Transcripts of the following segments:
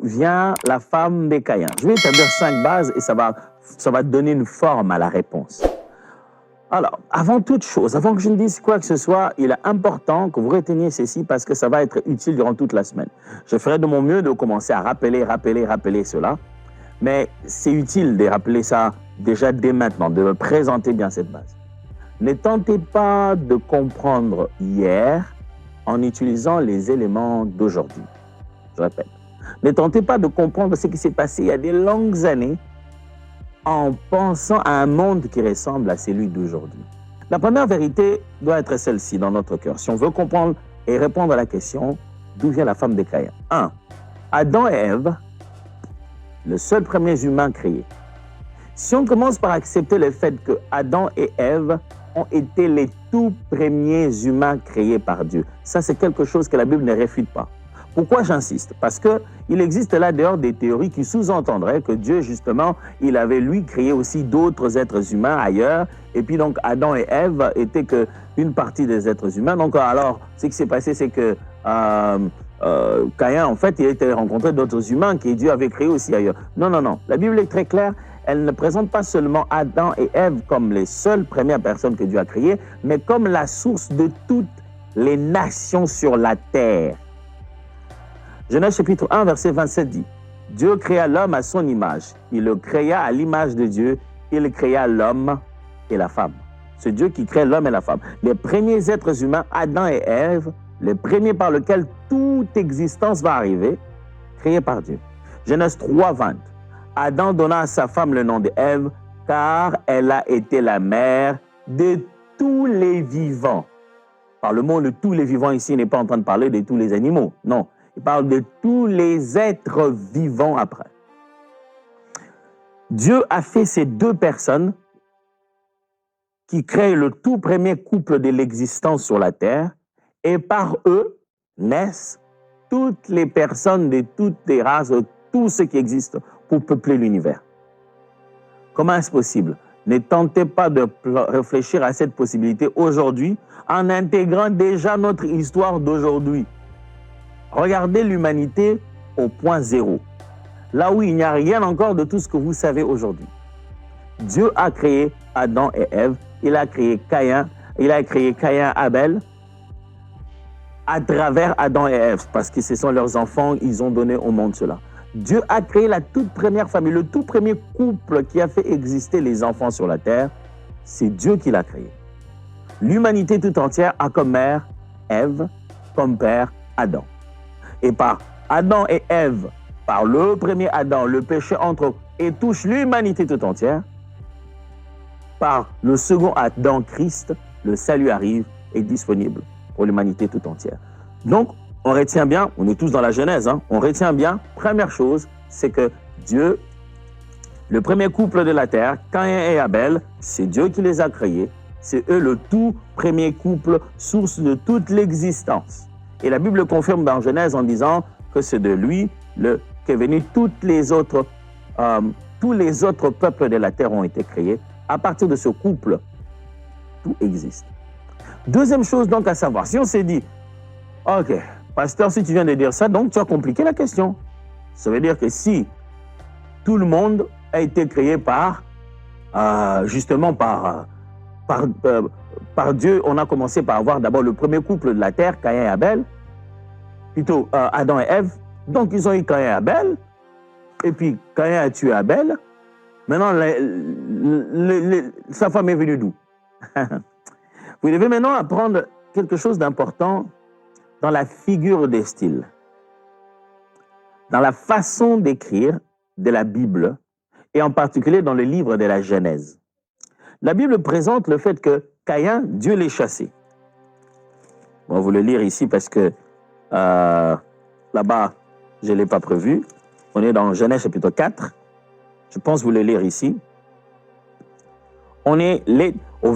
vient la femme de Caïn? Je vais établir 5 bases et ça va donner une forme à la réponse. Alors, avant toute chose, avant que je ne dise quoi que ce soit, il est important que vous reteniez ceci parce que ça va être utile durant toute la semaine. Je ferai de mon mieux de commencer à rappeler cela, mais c'est utile de rappeler ça déjà dès maintenant, de présenter bien cette base. Ne tentez pas de comprendre hier en utilisant les éléments d'aujourd'hui. Je répète, ne tentez pas de comprendre ce qui s'est passé il y a des longues années en pensant à un monde qui ressemble à celui d'aujourd'hui. La première vérité doit être celle-ci dans notre cœur. Si on veut comprendre et répondre à la question, d'où vient la femme de Caïn? 1. Adam et Ève, le seul premier humain créé. Si on commence par accepter le fait que Adam et Ève ont été les tout premiers humains créés par Dieu, ça c'est quelque chose que la Bible ne réfute pas. Pourquoi j'insiste? Parce qu'il existe là dehors des théories qui sous-entendraient que Dieu, justement, il avait lui créé aussi d'autres êtres humains ailleurs. Et puis donc Adam et Ève étaient qu'une partie des êtres humains. Donc alors, ce qui s'est passé, c'est que Caïn, en fait, il a été rencontré d'autres humains que Dieu avait créés aussi ailleurs. Non, non, non. La Bible est très claire. Elle ne présente pas seulement Adam et Ève comme les seules premières personnes que Dieu a créées, mais comme la source de toutes les nations sur la terre. Genèse chapitre 1, verset 27 dit, « Dieu créa l'homme à son image. Il le créa à l'image de Dieu. Il créa l'homme et la femme. » C'est Dieu qui crée l'homme et la femme. Les premiers êtres humains, Adam et Ève, les premiers par lesquels toute existence va arriver, créés par Dieu. Genèse 3, 20. Adam donna à sa femme le nom d'Ève, car elle a été la mère de tous les vivants. Par le mot de tous les vivants ici, il n'est pas en train de parler de tous les animaux, non. Il parle de tous les êtres vivants après. Dieu a fait ces deux personnes qui créent le tout premier couple de l'existence sur la terre et par eux naissent toutes les personnes de toutes les races, tout ce qui existe pour peupler l'univers. Comment est-ce possible? Ne tentez pas de réfléchir à cette possibilité aujourd'hui en intégrant déjà notre histoire d'aujourd'hui. Regardez l'humanité au point zéro, là où il n'y a rien encore de tout ce que vous savez aujourd'hui. Dieu a créé Adam et Ève, il a créé Caïn Abel à travers Adam et Ève, parce que ce sont leurs enfants, ils ont donné au monde cela. Dieu a créé la toute première famille, le tout premier couple qui a fait exister les enfants sur la terre, c'est Dieu qui l'a créé. L'humanité tout entière a comme mère Ève, comme père Adam. Et par Adam et Ève, par le premier Adam, le péché entre eux et touche l'humanité tout entière, par le second Adam, Christ, le salut arrive et est disponible pour l'humanité tout entière. Donc, on retient bien, on est tous dans la Genèse, hein, on retient bien, première chose, c'est que Dieu, le premier couple de la terre, Caïn et Abel, c'est Dieu qui les a créés, c'est eux le tout premier couple, source de toute l'existence. Et la Bible confirme dans Genèse en disant que c'est de lui qu'est venu tous les autres peuples de la terre ont été créés. À partir de ce couple, tout existe. Deuxième chose donc à savoir, si on s'est dit, ok, pasteur, si tu viens de dire ça, donc tu as compliqué la question. Ça veut dire que si tout le monde a été créé par Dieu, on a commencé par avoir d'abord le premier couple de la terre, Caïn et Abel, plutôt Adam et Ève. Donc ils ont eu Caïn et Abel, et puis Caïn a tué Abel. Maintenant, sa femme est venue d'où? Vous devez maintenant apprendre quelque chose d'important dans la figure des styles, dans la façon d'écrire de la Bible, et en particulier dans le livre de la Genèse. La Bible présente le fait que Caïn, Dieu l'ait chassé. On va vous le lire ici parce que là-bas, je ne l'ai pas prévu. On est dans Genèse chapitre 4. Je pense vous le lire ici. On est au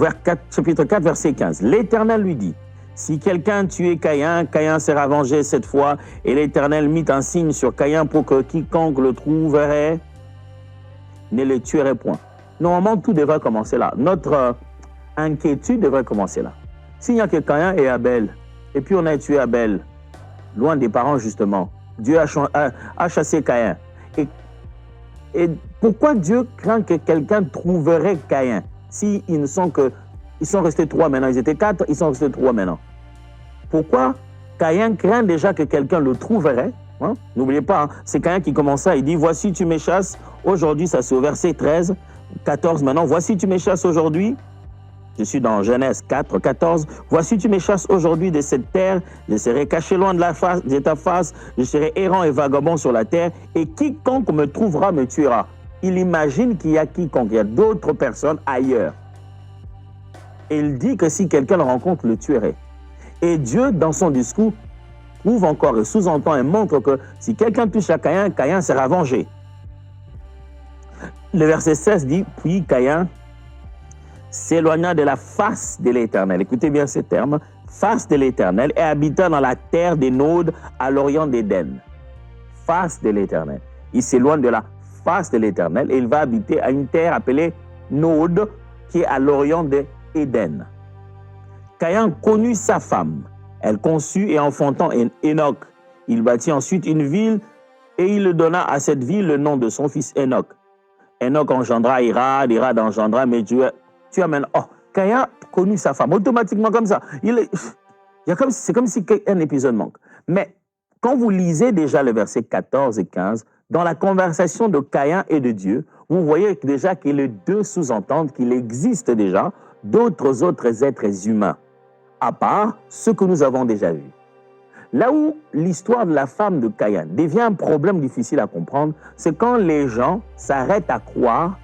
chapitre 4, verset 15. L'Éternel lui dit, « Si quelqu'un tuait Caïn, Caïn sera vengé cette fois. » Et l'Éternel mit un signe sur Caïn pour que quiconque le trouverait ne le tuerait point. Normalement, tout devrait commencer là. Notre inquiétude devrait commencer là. S'il n'y a que Caïn et Abel, et puis on a tué Abel, loin des parents justement, Dieu a chassé Caïn. Et pourquoi Dieu craint que quelqu'un trouverait Caïn si ils sont restés 3 maintenant, ils étaient 4, ils sont restés 3 maintenant. Pourquoi Caïn craint déjà que quelqu'un le trouverait? Hein? N'oubliez pas, hein, c'est Caïn qui commence ça, il dit, voici tu me chasses, aujourd'hui, ça c'est au verset 13, 14 maintenant, voici tu me chasses aujourd'hui, je suis dans Genèse 4, 14, voici tu me chasses aujourd'hui de cette terre, je serai caché loin de ta face, je serai errant et vagabond sur la terre, et quiconque me trouvera me tuera. Il imagine qu'il y a quiconque, il y a d'autres personnes ailleurs. Et il dit que si quelqu'un le rencontre, le tuerait. Et Dieu, dans son discours, prouve encore et sous-entend et montre que si quelqu'un touche à Caïn, Caïn sera vengé. Le verset 16 dit, puis Caïn s'éloigna de la face de l'Éternel. Écoutez bien ces termes. Face de l'Éternel et habita dans la terre des Nodes à l'orient d'Éden. Face de l'Éternel. Il s'éloigne de la face de l'Éternel et il va habiter à une terre appelée Nod qui est à l'orient d'Éden. Caïn connut sa femme. Elle conçut et enfantant Enoch. Il bâtit ensuite une ville et il donna à cette ville le nom de son fils Enoch. Enoch engendra Irad, Irad engendra Méduel. Tu amènes, oh, Caïn connut sa femme, automatiquement comme ça. C'est comme si un épisode manque. Mais quand vous lisez déjà le verset 14 et 15, dans la conversation de Caïn et de Dieu, vous voyez déjà que les deux sous-entendent qu'il existe déjà d'autres êtres humains, à part ceux que nous avons déjà vus. Là où l'histoire de la femme de Caïn devient un problème difficile à comprendre, c'est quand les gens s'arrêtent à croire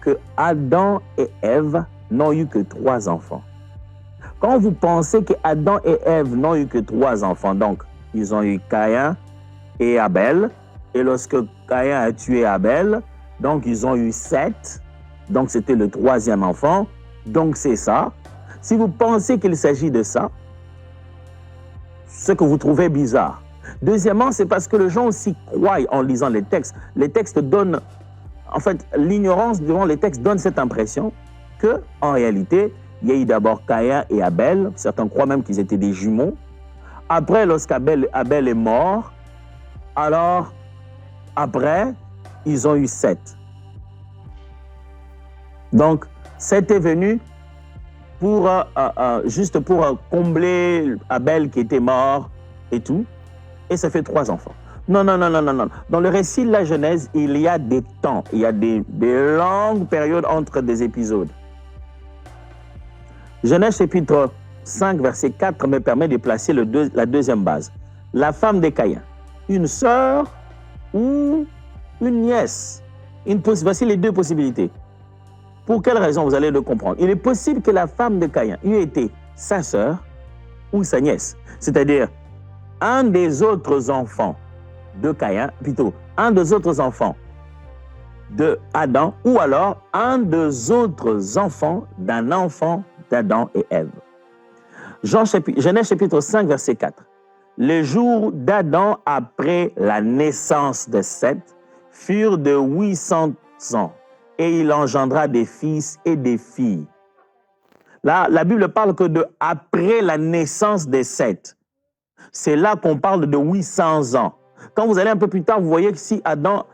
que Adam et Ève n'ont eu que 3 enfants. Quand vous pensez que Adam et Ève n'ont eu que 3 enfants, donc ils ont eu Caïn et Abel, et lorsque Caïn a tué Abel, donc ils ont eu 7, donc c'était le 3e enfant, donc c'est ça. Si vous pensez qu'il s'agit de ça, ce que vous trouvez bizarre. Deuxièmement, c'est parce que les gens aussi croient en lisant les textes. Les textes donnent, en fait, l'ignorance devant les textes donne cette impression qu'en réalité, il y a eu d'abord Caïn et Abel. Certains croient même qu'ils étaient des jumeaux. Après, lorsqu'Abel est mort, alors, après, ils ont eu 7. Donc, 7 est venu juste pour combler Abel qui était mort et tout. Et ça fait 3 enfants. Non. Dans le récit de la Genèse, il y a des temps, il y a des longues périodes entre des épisodes. Genèse chapitre 5, verset 4 me permet de placer la deuxième base. La femme de Caïn, une sœur ou une nièce. Voici les 2 possibilités. Pour quelle raison, vous allez le comprendre. Il est possible que la femme de Caïn eût été sa sœur ou sa nièce. C'est-à-dire, un des autres enfants de Caïn, plutôt, un des autres enfants de Adam, ou alors un des autres enfants d'un enfant d'Adam et Ève. Genèse chapitre 5, verset 4. Les jours d'Adam après la naissance de Seth furent de 800 ans, et il engendra des fils et des filles. Là, la Bible parle que de après la naissance de Seth. C'est là qu'on parle de 800 ans. Quand vous allez un peu plus tard, vous voyez que si Adam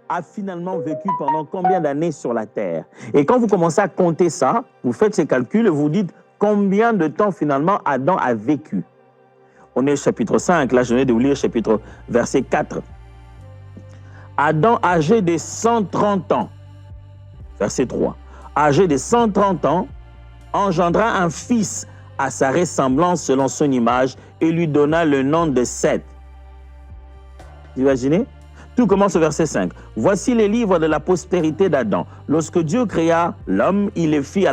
a finalement vécu pendant combien d'années sur la terre. Et quand vous commencez à compter ça, vous faites ces calculs, vous dites combien de temps finalement Adam a vécu. On est au chapitre 5, là je venais de vous lire chapitre verset 4. Adam âgé de 130 ans, verset 3, âgé de 130 ans, engendra un fils à sa ressemblance selon son image et lui donna le nom de Seth. Vous imaginez? Tout commence au verset 5. Voici les livres de la postérité d'Adam. Lorsque Dieu créa l'homme, il les fit à